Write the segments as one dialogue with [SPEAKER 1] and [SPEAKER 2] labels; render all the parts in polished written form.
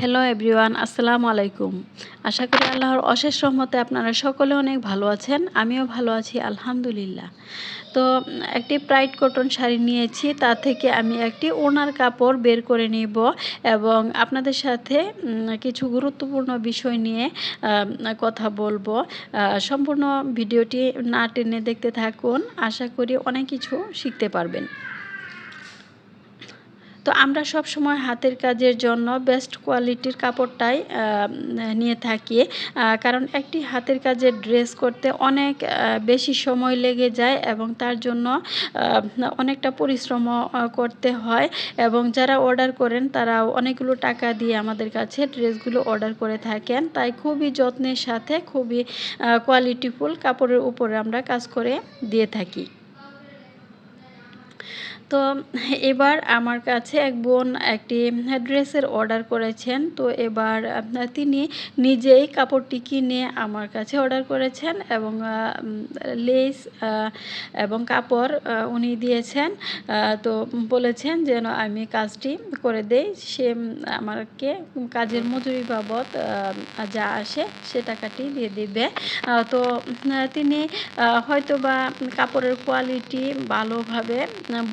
[SPEAKER 1] Hello everyone, আসসালামু আলাইকুম। আশা করি আল্লাহর অশেষ রহমতে আপনারা সকলে অনেক ভালো আছেন। আমিও ভালো আছি আলহামদুলিল্লাহ। তো একটি প্রাইড কটন শাড়ি নিয়েছি, তা থেকে আমি একটি ওড়নার কাপড় বের করে নিব এবং আপনাদের সাথে কিছু গুরুত্বপূর্ণ বিষয় নিয়ে কথা বলবো। সম্পূর্ণ ভিডিওটি না টেনে দেখতে থাকুন, আশা করি অনেক কিছু শিখতে পারবেন। তো আমরা সব সময় হাতের কাজের জন্য বেস্ট কোয়ালিটির কাপড়টাই নিয়ে থাকি, কারণ একটি হাতের কাজের ড্রেস করতে অনেক বেশি সময় লেগে যায় এবং তার জন্য অনেকটা পরিশ্রমও করতে হয় এবং যারা অর্ডার করেন তারাও অনেকগুলো টাকা দিয়ে আমাদের কাছে ড্রেসগুলো অর্ডার করে থাকেন। তাই খুবই যত্নের সাথে খুবই কোয়ালিটিফুল কাপড়ের উপরে আমরা কাজ করে দিয়ে থাকি। তো এবার আমার কাছে এক বোন একটি ড্রেসের অর্ডার করেছেন। তো এবার তিনি নিজেই কাপড়টি কিনে আমার কাছে অর্ডার করেছেন এবং লেস এবং কাপড় উনি দিয়েছেন। তো বলেছেন যেন আমি কাজটি করে দেই। সে আমাকে কাজের মজুরি বাবদ যা আসে সে টাকাটি দিয়ে দিবে। তো তিনি হয়তোবা কাপড়ের কোয়ালিটি ভালোভাবে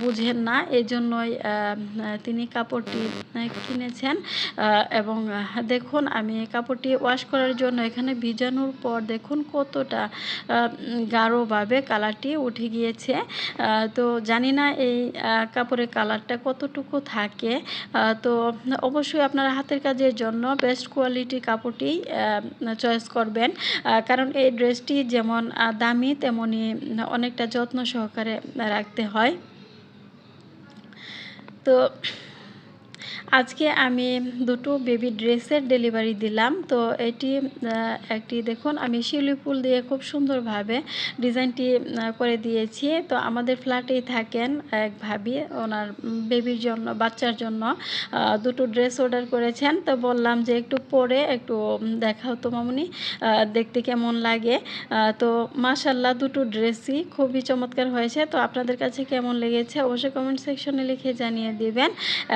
[SPEAKER 1] বুঝেন না, এজন্যই তিনি কাপড়টি কিনেছেন। এবং দেখুন, আমি কাপড়টি ওয়াশ করার জন্য এখানে ভিজানোর পর দেখুন কতটা গাঢ়ভাবে কালারটি উঠে গিয়েছে। তো জানি না এই কাপড়ের কালারটা কতটুকু থাকে। তো অবশ্যই আপনারা হাতের কাজের জন্য বেস্ট কোয়ালিটির কাপড়টি চয়েস করবেন, কারণ এই ড্রেসটি যেমন দামি তেমনি অনেকটা যত্ন সহকারে রাখতে হয়। তো আজকে আমি দুটো বেবি ড্রেসের ডেলিভারি দিলাম। তো এটি একটি দেখুন, আমি শিউলি ফুল দিয়ে খুব সুন্দরভাবে ডিজাইনটি করে দিয়েছি। তো আমাদের ফ্ল্যাটেই থাকেন এক ভাবি, ওনার বেবির জন্য, বাচ্চার জন্য দুটো ড্রেস অর্ডার করেছেন। তো বললাম যে একটু পরে একটু দেখাও তো মামুনি, দেখতে কেমন লাগে। তো মাশাআল্লাহ দুটো ড্রেসই খুবই চমৎকার হয়েছে। তো আপনাদের কাছে কেমন লেগেছে অবশ্যই কমেন্ট সেকশনে লিখে জানিয়ে দিবেন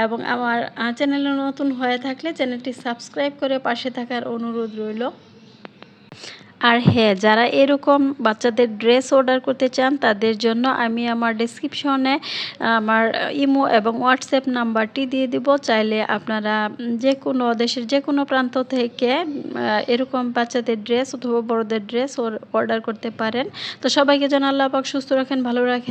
[SPEAKER 1] এবং আমার চ্যানেলে নতুন হয়ে থাকলে চ্যানেলটি সাবস্ক্রাইব করে পাশে থাকার অনুরোধ রইল। আর হ্যাঁ, যারা এরকম বাচ্চাদের ড্রেস অর্ডার করতে চান তাদের জন্য আমি আমার ডেসক্রিপশনে আমার ইমো এবং হোয়াটসঅ্যাপ নাম্বারটি দিয়ে দিব। চাইলে আপনারা যে কোনো দেশের যে কোনো প্রান্ত থেকে এরকম বাচ্চাদের ড্রেস অথবা বড়দের ড্রেস অর্ডার করতে পারেন। তো সবাইকে যেন আল্লাহ পাক সুস্থ রাখেন, ভালো রাখেন।